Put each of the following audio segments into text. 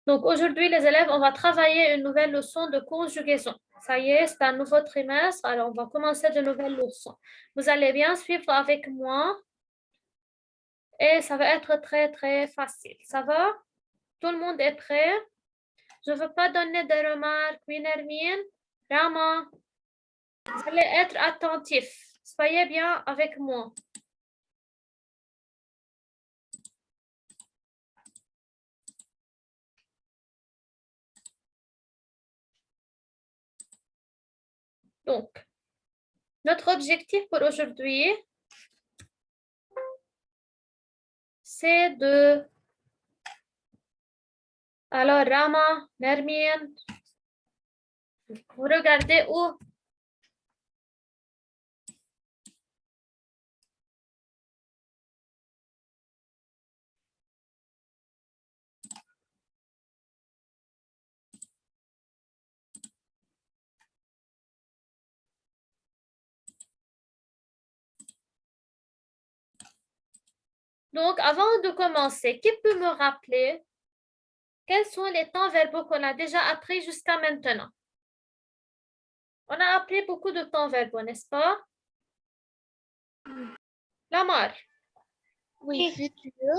Donc, aujourd'hui, les élèves, on va travailler une nouvelle leçon de conjugaison. Ça y est, c'est un nouveau trimestre, alors on va commencer de nouvelles leçons. Vous allez bien suivre avec moi et ça va être très, très facile. Ça va? Tout le monde est prêt? Je ne veux pas donner des remarques. Oui, Nermine? Rama? Vous allez être attentifs. Soyez bien avec moi. Donc, notre objectif pour aujourd'hui, c'est de... Alors, Rama, Nermine, vous regardez où? Donc, avant de commencer, qui peut me rappeler quels sont les temps verbaux qu'on a déjà appris jusqu'à maintenant? On a appris beaucoup de temps verbaux, n'est-ce pas? Lamar. Oui, futur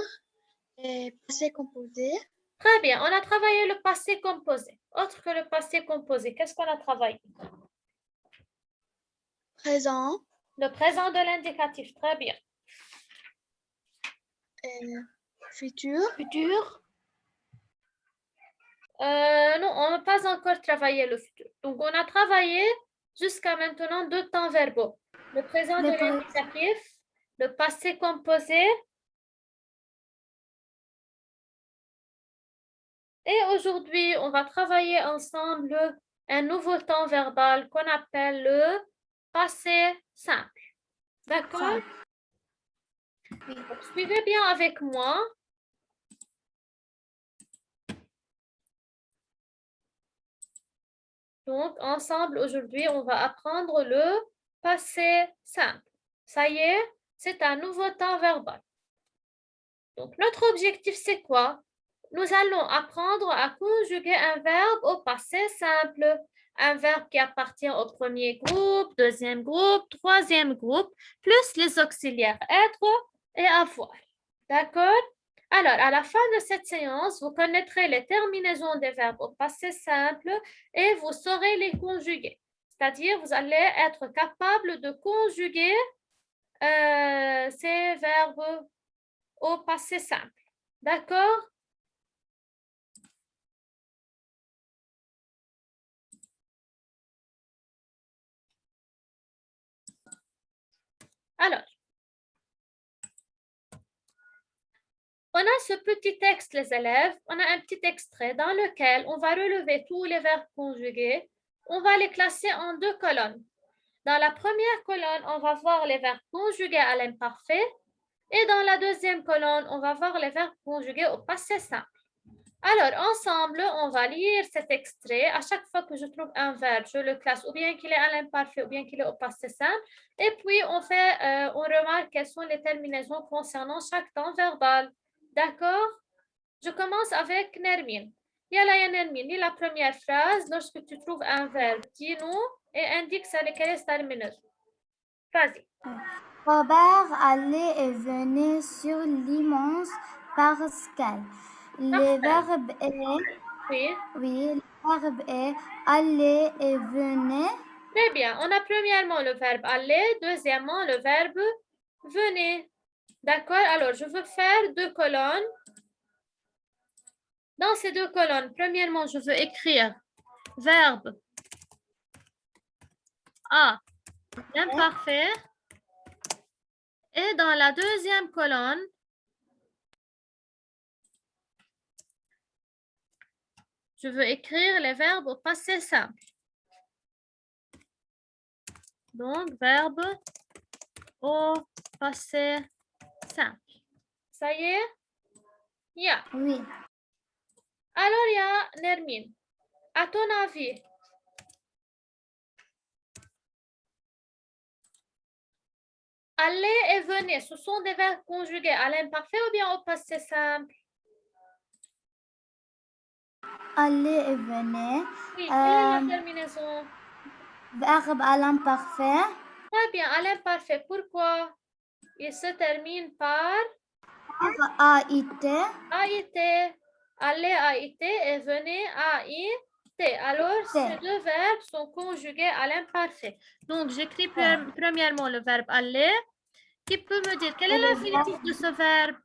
et passé composé. Très bien, on a travaillé le passé composé. Autre que le passé composé, qu'est-ce qu'on a travaillé? Présent Le présent de l'indicatif, très bien. et futur. Non, on n'a pas encore travaillé le futur. Donc, on a travaillé jusqu'à maintenant deux temps verbaux. Le présent de l'indicatif, le passé composé. Et aujourd'hui, on va travailler ensemble un nouveau temps verbal qu'on appelle le passé simple. D'accord? Donc, suivez bien avec moi. Donc, ensemble, aujourd'hui, on va apprendre le passé simple. Ça y est, c'est un nouveau temps verbal. Donc, notre objectif, c'est quoi? Nous allons apprendre à conjuguer un verbe au passé simple. Un verbe qui appartient au premier groupe, deuxième groupe, troisième groupe, plus les auxiliaires être et avoir. D'accord? Alors, à la fin de cette séance, vous connaîtrez les terminaisons des verbes au passé simple et vous saurez les conjuguer. C'est-à-dire, vous allez être capable de conjuguer ces verbes au passé simple. D'accord? Alors, on a ce petit texte, les élèves. On a un petit extrait dans lequel on va relever tous les verbes conjugués. On va les classer en deux colonnes. Dans la première colonne, on va voir les verbes conjugués à l'imparfait. Et dans la deuxième colonne, on va voir les verbes conjugués au passé simple. Alors, ensemble, on va lire cet extrait. À chaque fois que je trouve un verbe, je le classe ou bien qu'il est à l'imparfait ou bien qu'il est au passé simple. Et puis, on remarque quelles sont les terminaisons concernant chaque temps verbal. D'accord? Je commence avec Nermine. Yalla ya Nermine, lis la première phrase. Lorsque tu trouves un verbe, dis-nous et indique quelle est sa terminaison. Vas-y. Robert allait et venait sur l'immense Pascal. Le verbe est, Oui. oui, le verbe est aller et venait. Très bien. On a premièrement le verbe aller, deuxièmement le verbe venez. D'accord? Alors, je veux faire deux colonnes. Dans ces deux colonnes, premièrement, je veux écrire verbe à l'imparfait. Et dans la deuxième colonne, je veux écrire les verbes au passé simple. Donc, verbe au passé simple. Ça y est? Yeah. Oui. Alors, il y a Nermine. À ton avis, aller et venir, ce sont des verbes conjugués à l'imparfait ou bien au passé simple? Allez et venez. Oui, quelle est la terminaison? Verbe à l'imparfait. Très bien, à l'imparfait. Pourquoi? Il se termine par AIT. AIT. Aller AIT et venez AIT. Alors, ces deux verbes sont conjugués à l'imparfait. Donc, j'écris premièrement le verbe aller. Qui peut me dire quel est l'infinitif de ce verbe?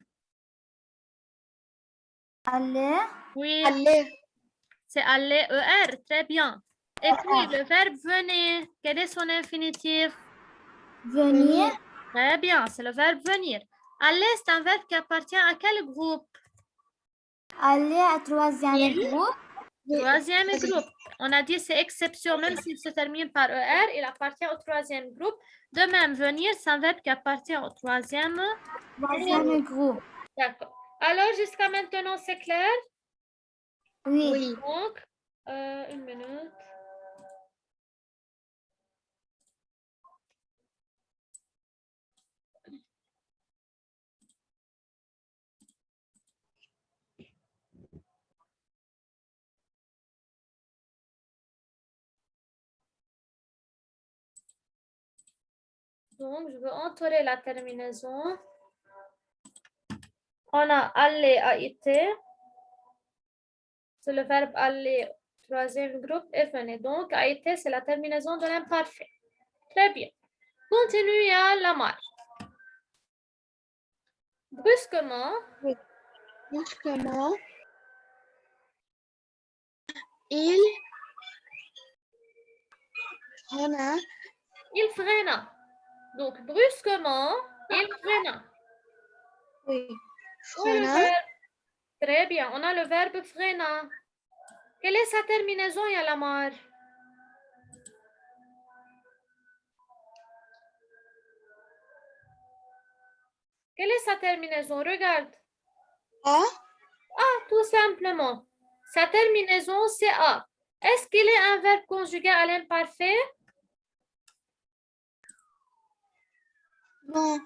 Aller. Oui, Aller. c'est aller ER. Très bien. Et puis, le verbe venir. Quel est son infinitif? Venir. Très bien, c'est le verbe venir. Aller, c'est un verbe qui appartient à quel groupe? Aller à troisième groupe. Troisième groupe. On a dit c'est exception, même s'il se termine par ER, il appartient au troisième groupe. De même, venir, c'est un verbe qui appartient au troisième groupe. D'accord. Alors, jusqu'à maintenant, c'est clair? Oui. Donc, une minute. Donc, je veux entourer la terminaison. On a aller, a été. C'est le verbe aller, troisième groupe, et venez. Donc, a été, c'est la terminaison de l'imparfait. Très bien. Continue à la marche. Brusquement. Brusquement. Il freina. Il freina. Donc, brusquement, il freina. Oui. Où est le Freina. verbe? Très bien, on a le verbe freina. Quelle est sa terminaison, Yalamar? Quelle est sa terminaison? Regarde. A. Tout simplement. Sa terminaison, c'est A. Est-ce qu'il est un verbe conjugué à l'imparfait? Non.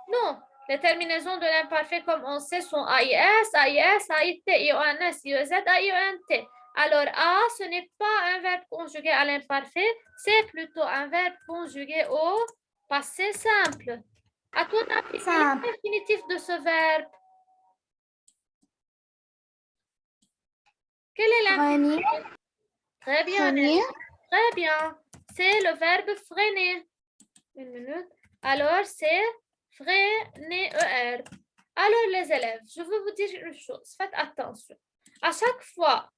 Non. Les terminaisons de l'imparfait, comme on sait, sont AIS, AIS, AIT, IONS, IOZ, AIONT. Alors, A, ce n'est pas un verbe conjugué à l'imparfait, c'est plutôt un verbe conjugué au passé simple. À ton avis, quel est l'infinitif de ce verbe? Quel est l'infinitif? Très bien. Très bien. C'est le verbe freiner. Une minute. Alors, c'est freiner, ER. Alors, les élèves, je veux vous dire une chose. Faites attention. À chaque fois,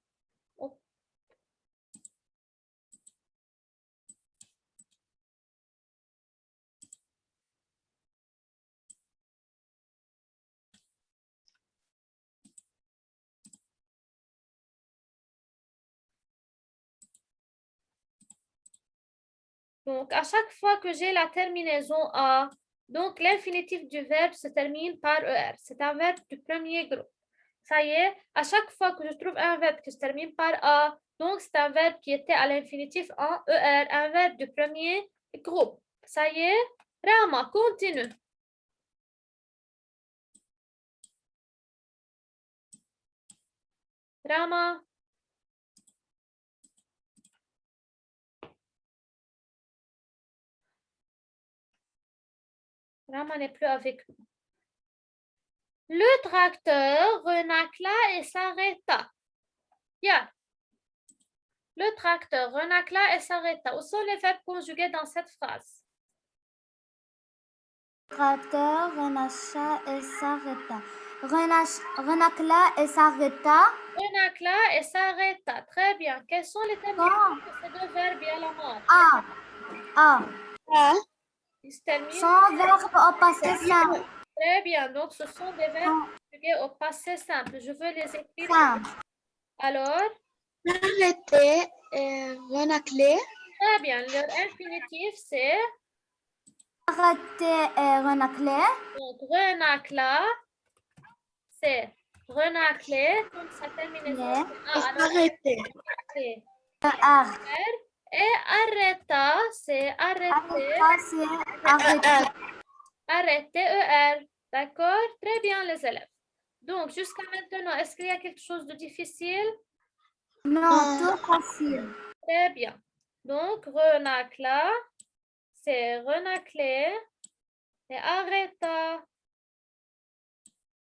donc, à chaque fois que j'ai la terminaison A, donc l'infinitif du verbe se termine par ER. C'est un verbe du premier groupe. Ça y est, à chaque fois que je trouve un verbe qui se termine par A, donc c'est un verbe qui était à l'infinitif en ER, un verbe du premier groupe. Ça y est, Rama, continue. Rama. Rama n'est plus avec nous. Le tracteur renacla et s'arrêta. Yeah. Le tracteur renacla et s'arrêta. Où sont les verbes conjugués dans cette phrase? Le tracteur renacla et s'arrêta. Renacla et s'arrêta. Renacla et s'arrêta. Très bien. Quels sont les terminaisons de ces deux verbes à la mort? A. Ils se terminent. Son verbe au passé simple. Très bien. Donc, ce sont des verbes conjugués au passé simple. Je veux les écrire. Alors? Arrêter et renacler. Très bien. Leur infinitif, c'est? Arrêter et renacler. Donc, renacla, c'est renacler. Donc, sa terminaison, c'est Arrêter. Et arrêta, c'est arrêter. Arrêter, ER. D'accord? Très bien, les élèves. Donc, jusqu'à maintenant, est-ce qu'il y a quelque chose de difficile? Non, trop facile. Très bien. Donc, renacla, c'est renacler. Et arrêta,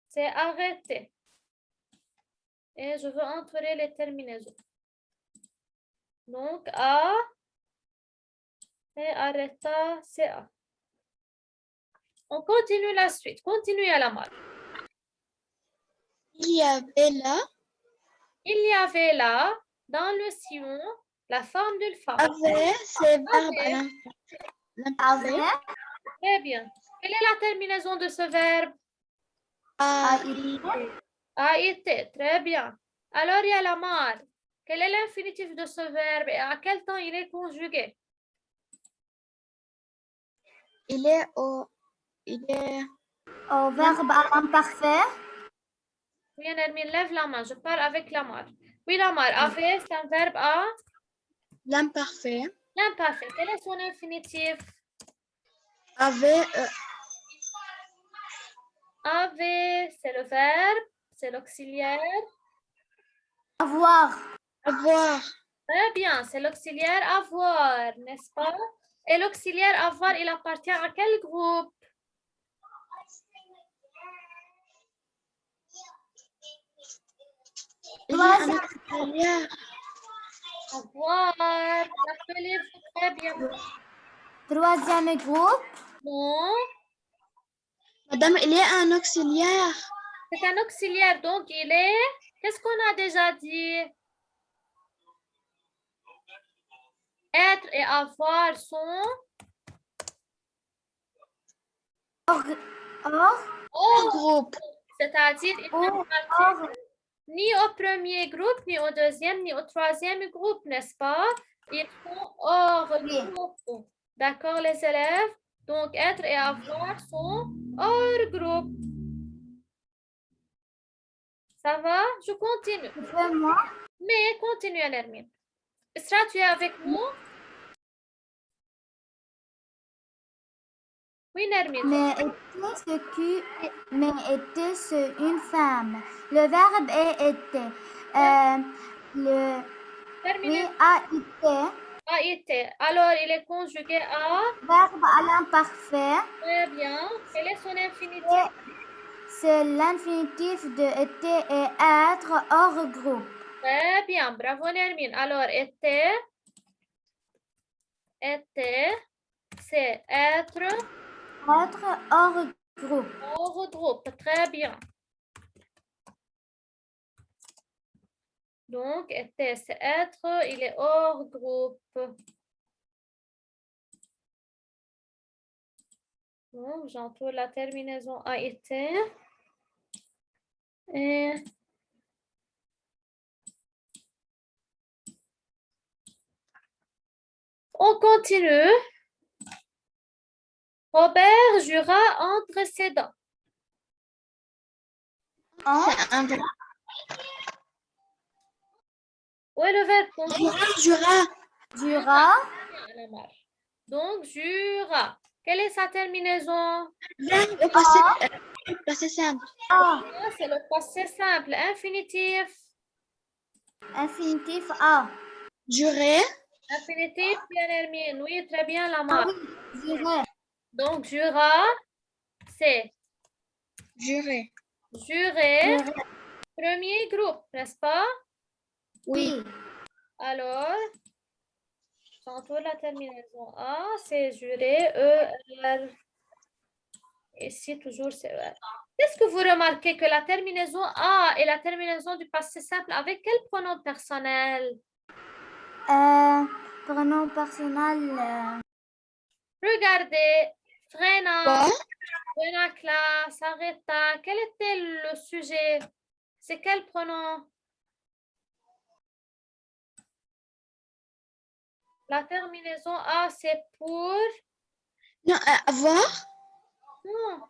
c'est arrêter. Et je veux entrer les terminaisons. Donc, A et arrêta, c'est A. On continue la suite. Continue à la marque. Il y avait là, Il y avait là, dans le sillon, la forme d'une femme. avait, c'est verbe à l'imparfait. Avec, Très bien. Quelle est la terminaison de ce verbe? A, A été. Très bien. Alors, il y a la marque. Quel est l'infinitif de ce verbe et à quel temps il est conjugué? il est au verbe à l'imparfait. Oui, Nermine, lève la main. Je parle avec la marque. Oui, la marque. Avait, c'est un verbe à l'imparfait. l'imparfait. Quel est son infinitif? Avait, Avait, c'est le verbe, c'est l'auxiliaire. Avoir. avoir, Très bien, c'est l'auxiliaire avoir, n'est-ce pas? Et l'auxiliaire avoir, il appartient à quel groupe? il y a un auxiliaire. Avoir, rappelez-vous très bien. Troisième groupe. Non, Madame, il y a un auxiliaire. c'est un auxiliaire, donc il est... Qu'est-ce qu'on a déjà dit? Être et avoir sont... Or, Groupe. C'est-à-dire, ils or, n'appartiennent ni au premier groupe, ni au deuxième, ni au troisième groupe, n'est-ce pas? Ils sont hors Oui. groupe. D'accord, les élèves? Donc, être et avoir sont hors groupe. Ça va? Je continue. Vraiment. Mais continue, Nermine. Isra, tu es avec nous? Oui, Nermine. Mais était-ce une femme? Le verbe est été. Le Terminé. oui, a été. A été. Alors, il est conjugué à... Verbe à l'imparfait. Très bien. Quel est son infinitif? C'est l'infinitif de été et être hors groupe. Très bien. Bravo, Nermine. Alors, était, c'est être Être hors groupe. hors groupe. Très bien. Donc, était, c'est être, il est hors groupe. Donc, j'entoure la terminaison a été. Et on continue. Robert jura entre ses dents. C'est un verbe. Où est le verbe conjugué? Jura. Jura. Donc, jura. Quelle est sa terminaison? Verbe au passé simple. A. C'est le passé simple. Infinitif. Infinitif A. Jurer. Infinitif, bien Hermine. Oui, très bien, la marque. Jurer. Donc, jura, c'est Jurer. jurer. Premier groupe, n'est-ce pas? Oui. Alors, j'entoure la terminaison A, c'est jurer, E, R. Ici, toujours c'est ER. Est-ce que vous remarquez que la terminaison A est la terminaison du passé simple avec quel pronom personnel? Pronom personnel. Regardez, frena, Bon. renacla, s'arrêta. Quel était le sujet? C'est quel pronom? La terminaison A, c'est pour... Non, avoir. Non.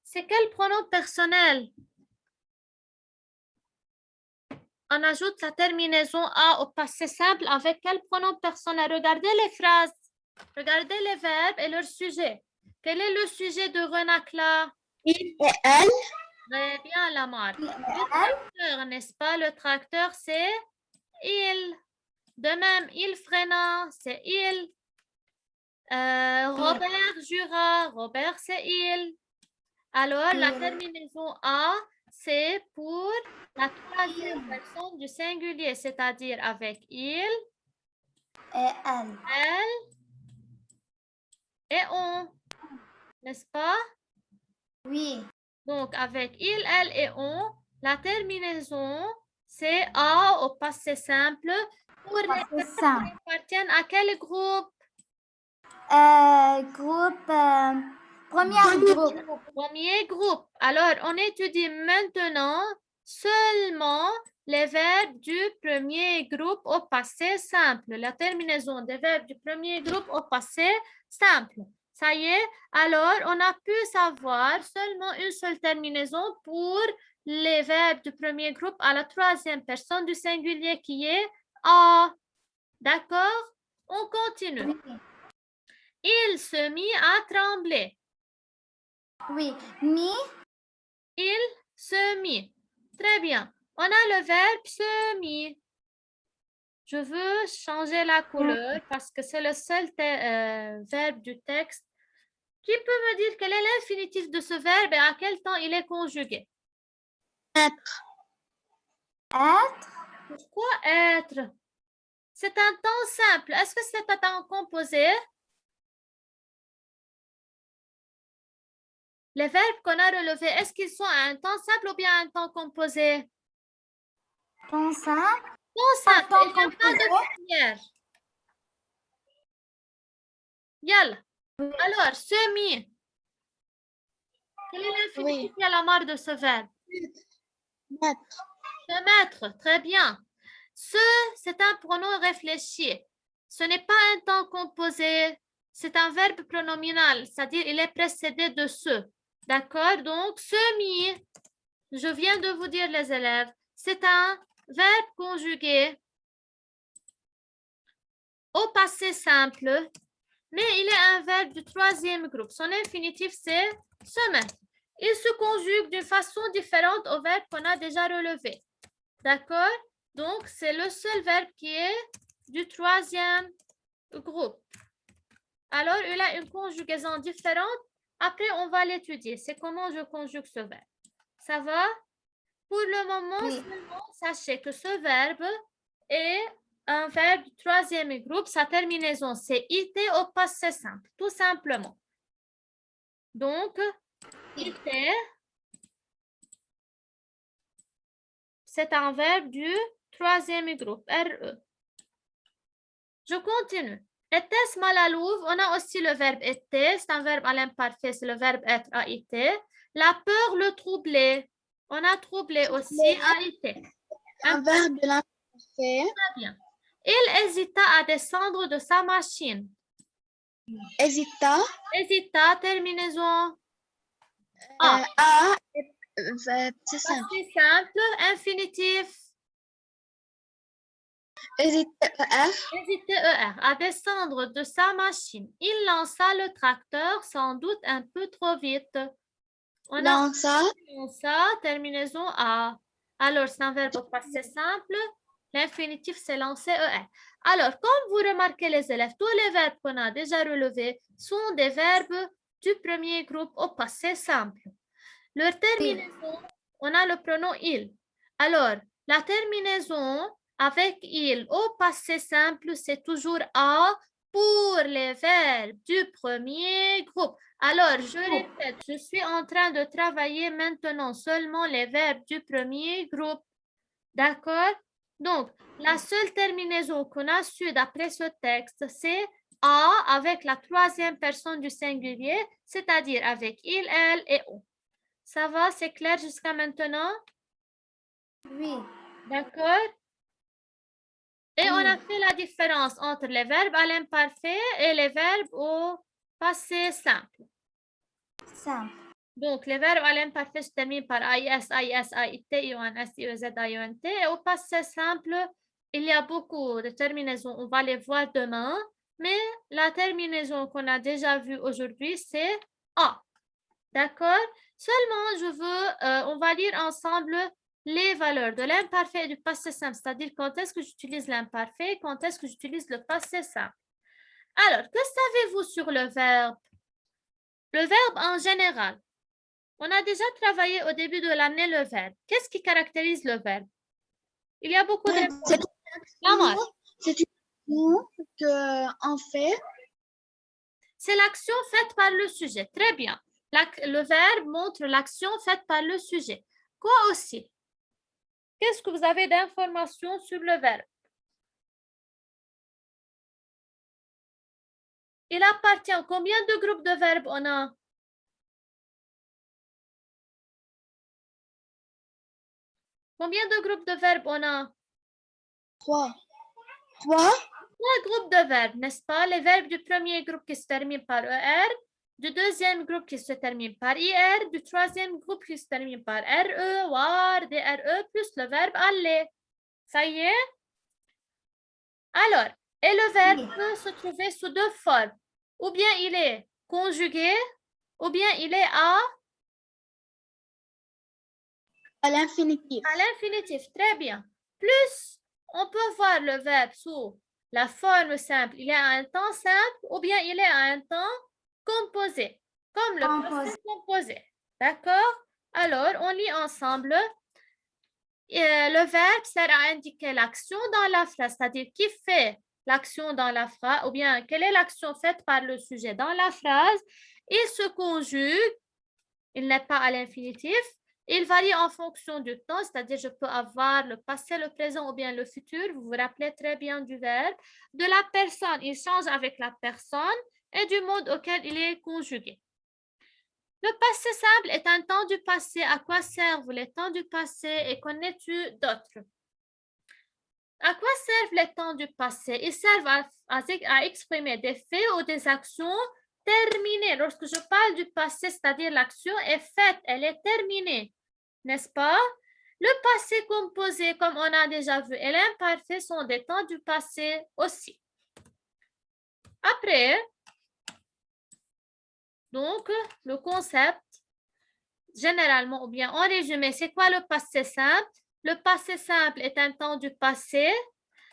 C'est quel pronom personnel? On ajoute la terminaison A au passé simple avec quel pronom personnel? Regardez les phrases. Regardez les verbes et leur sujet. Quel est le sujet de renacla? Il et elle. Très bien, la marque. Le tracteur, n'est-ce pas? Le tracteur, c'est il. De même, il freina, c'est il. Robert jura, Robert, c'est il. Alors, la terminaison A, c'est pour la troisième personne du singulier, c'est-à-dire avec il, Et elle. elle et on, n'est-ce pas? Oui. Donc, avec il, elle et on, la terminaison, c'est A au passé simple pour les Passé personnes simple. qui appartiennent à quel groupe? Premier groupe. Premier groupe. Alors, on étudie maintenant seulement les verbes du premier groupe au passé simple. La terminaison des verbes du premier groupe au passé simple. Ça y est, alors on a pu savoir seulement une seule terminaison pour les verbes du premier groupe à la troisième personne du singulier qui est A. D'accord? On continue. Oui. Il se mit à trembler. Oui. Mi. Il se mit. Très bien. On a le verbe se mit. Je veux changer la couleur parce que c'est le seul verbe du texte. Qui peut me dire quel est l'infinitif de ce verbe et à quel temps il est conjugué? Être. Être. Pourquoi être? C'est un temps simple. Est-ce que c'est un temps composé? Les verbes qu'on a relevés, est-ce qu'ils sont à un temps simple ou bien à un temps composé? Temps simple. Temps simple. Temps Il n'y a pas de première. Yalla. Alors, se-mis. Quel est l'infinitif à la marque de ce verbe? Mettre. Se mettre. Très bien. Ce, c'est un pronom réfléchi. Ce n'est pas un temps composé. C'est un verbe pronominal, c'est-à-dire il est précédé de ce. D'accord? Donc, se-mis, je viens de vous dire les élèves, c'est un verbe conjugué au passé simple, mais il est un verbe du troisième groupe. Son infinitif, c'est se mettre. Il se conjugue d'une façon différente au verbe qu'on a déjà relevé. D'accord? Donc, c'est le seul verbe qui est du troisième groupe. Alors, il a une conjugaison différente. Après, on va l'étudier. C'est comment je conjugue ce verbe. Ça va? Pour le moment, seulement, sachez que ce verbe est un verbe du troisième groupe. Sa terminaison, c'est IT au passé simple, tout simplement. Donc, IT, c'est un verbe du troisième groupe, RE. Je continue. Était-ce mal à l'ouvre? On a aussi le verbe était, c'est un verbe à l'imparfait, c'est le verbe être à été. La peur le troublait. On a troublé aussi à été. Un verbe de l'imparfait. Très bien. Il hésita à descendre de sa machine. Hésita. Hésita, terminaison A. C'est simple. C'est simple, infinitif. Hésiter. ER. Hésiter, ER, à descendre de sa machine. Il lança le tracteur sans doute un peu trop vite. On Lança. a terminaison A. Alors, c'est un verbe au passé simple. L'infinitif, c'est lancé ER. Alors, comme vous remarquez les élèves, tous les verbes qu'on a déjà relevés sont des verbes du premier groupe au passé simple. Leur terminaison, on a le pronom il. Alors, la terminaison avec il au passé simple, c'est toujours A pour les verbes du premier groupe. Alors, je répète, je suis en train de travailler maintenant seulement les verbes du premier groupe. D'accord? Donc, la seule terminaison qu'on a su d'après ce texte, c'est A avec la troisième personne du singulier, c'est-à-dire avec il, elle et on. Ça va, c'est clair jusqu'à maintenant? Oui. D'accord? Et on a fait la différence entre les verbes à l'imparfait et les verbes au passé simple. Simple. Donc, les verbes à l'imparfait se terminent par AIS, AIS, AIT, ION, SIEZ, IONT. Et au passé simple, il y a beaucoup de terminaisons. On va les voir demain. Mais la terminaison qu'on a déjà vue aujourd'hui, c'est A. D'accord? Seulement, on va lire ensemble les valeurs de l'imparfait et du passé simple, c'est-à-dire quand est-ce que j'utilise l'imparfait et quand est-ce que j'utilise le passé simple. Alors, que savez-vous sur le verbe? Le verbe en général. On a déjà travaillé au début de l'année le verbe. Qu'est-ce qui caractérise le verbe? Il y a beaucoup de... C'est une action qu'on fait. C'est l'action faite par le sujet. Très bien. Le verbe montre l'action faite par le sujet. Quoi aussi? Qu'est-ce que vous avez d'informations sur le verbe? Il appartient à combien de groupes de verbes on a? Combien de groupes de verbes on a? 3. 3 groupes de verbes, n'est-ce pas? Les verbes du premier groupe qui se terminent par ER, du deuxième groupe qui se termine par IR, du troisième groupe qui se termine par RE, WAR, DRE, plus le verbe aller. Ça y est? Alors, et le verbe peut se trouver sous deux formes. Ou bien il est conjugué, ou bien il est à l'infinitif. À l'infinitif, très bien. Plus, on peut voir le verbe sous la forme simple, il est à un temps simple, ou bien il est à un temps composé, comme le passé composé. D'accord? Alors, on lit ensemble. Le verbe sert à indiquer l'action dans la phrase, c'est-à-dire qui fait l'action dans la phrase, ou bien quelle est l'action faite par le sujet dans la phrase. Il se conjugue, il n'est pas à l'infinitif. Il varie en fonction du temps, c'est-à-dire je peux avoir le passé, le présent ou bien le futur. Vous vous rappelez très bien du verbe. De la personne, il change avec la personne et du mode auquel il est conjugué. Le passé simple est un temps du passé. À quoi servent les temps du passé et connais-tu d'autres? À quoi servent les temps du passé? Ils servent à exprimer des faits ou des actions terminées. Lorsque je parle du passé, c'est-à-dire l'action est faite, elle est terminée, n'est-ce pas? Le passé composé, comme on a déjà vu, et l'imparfait sont des temps du passé aussi. Après, donc, le concept, généralement, ou bien en résumé, c'est quoi le passé simple? Le passé simple est un temps du passé.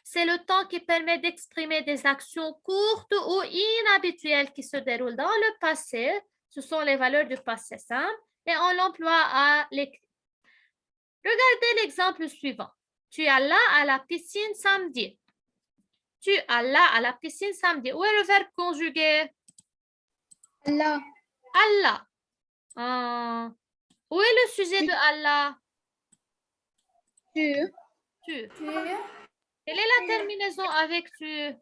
C'est le temps qui permet d'exprimer des actions courtes ou inhabituelles qui se déroulent dans le passé. Ce sont les valeurs du passé simple et on l'emploie à l'écrit. Regardez l'exemple suivant. Tu es là à la piscine samedi. Tu es là à la piscine samedi. Où est le verbe conjugué? Allah. Allah. Où est le sujet de Allah? Tu. Quelle est la terminaison avec tu?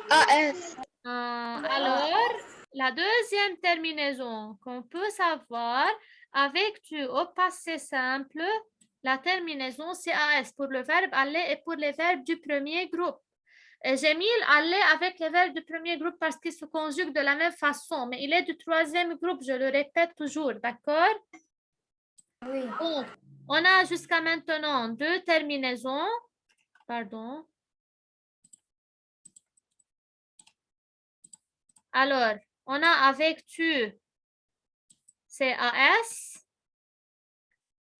AS. Alors, la deuxième terminaison qu'on peut savoir avec tu au passé simple, la terminaison c'est AS pour le verbe aller et pour les verbes du premier groupe. J'ai mis aller avec les verbes du premier groupe parce qu'ils se conjuguent de la même façon, mais il est du troisième groupe, je le répète toujours, d'accord? Oui. Donc, on a jusqu'à maintenant deux terminaisons. Pardon. Alors, on a avec tu, c'est AS.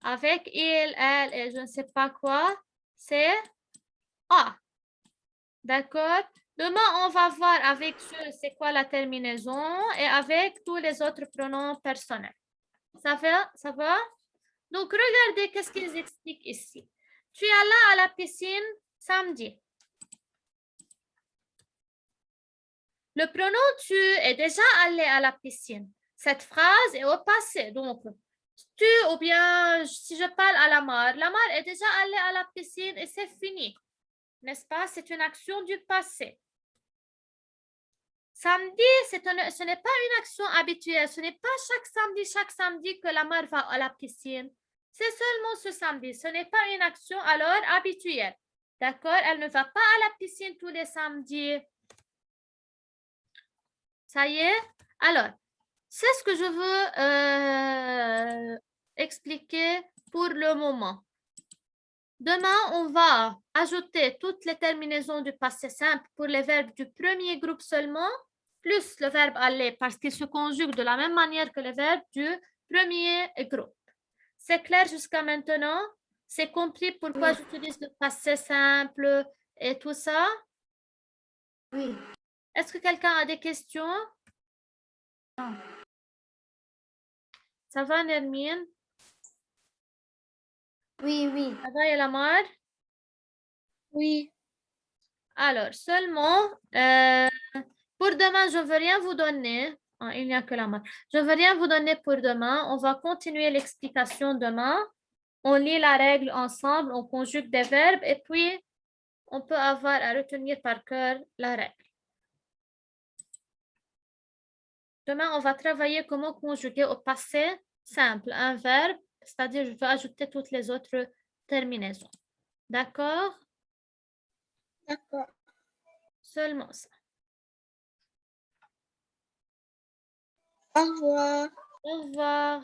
Avec il, elle et je ne sais pas quoi, c'est A. D'accord? Demain, on va voir avec ce, c'est quoi la terminaison et avec tous les autres pronoms personnels. Ça va? Ça va? Donc, regardez qu'est-ce qu'ils expliquent ici. Tu es là à la piscine samedi. Le pronom tu est déjà allé à la piscine. Cette phrase est au passé. Donc, tu ou bien si je parle à la mare est déjà allée à la piscine et c'est fini. N'est-ce pas? C'est une action du passé. Samedi, ce n'est pas une action habituelle. Ce n'est pas chaque samedi que la mare va à la piscine. C'est seulement ce samedi. Ce n'est pas une action alors habituelle. D'accord? Elle ne va pas à la piscine tous les samedis. Ça y est? Alors, c'est ce que je veux expliquer pour le moment. Demain, on va ajouter toutes les terminaisons du passé simple pour les verbes du premier groupe seulement, plus le verbe aller parce qu'il se conjugue de la même manière que les verbes du premier groupe. C'est clair jusqu'à maintenant? C'est compris pourquoi Oui. j'utilise le passé simple et tout ça? Oui. Est-ce que quelqu'un a des questions? Non. Ça va, Nermine? Oui, oui. Ça va, Elamar? Oui. Alors, seulement, pour demain, je ne veux rien vous donner. Ah, il n'y a que la main. Je ne veux rien vous donner pour demain. On va continuer l'explication demain. On lit la règle ensemble, on conjugue des verbes et puis on peut avoir à retenir par cœur la règle. Demain, on va travailler comment conjuguer au passé simple un verbe, c'est-à-dire je vais ajouter toutes les autres terminaisons. D'accord? D'accord. Seulement ça. Au revoir. Au revoir.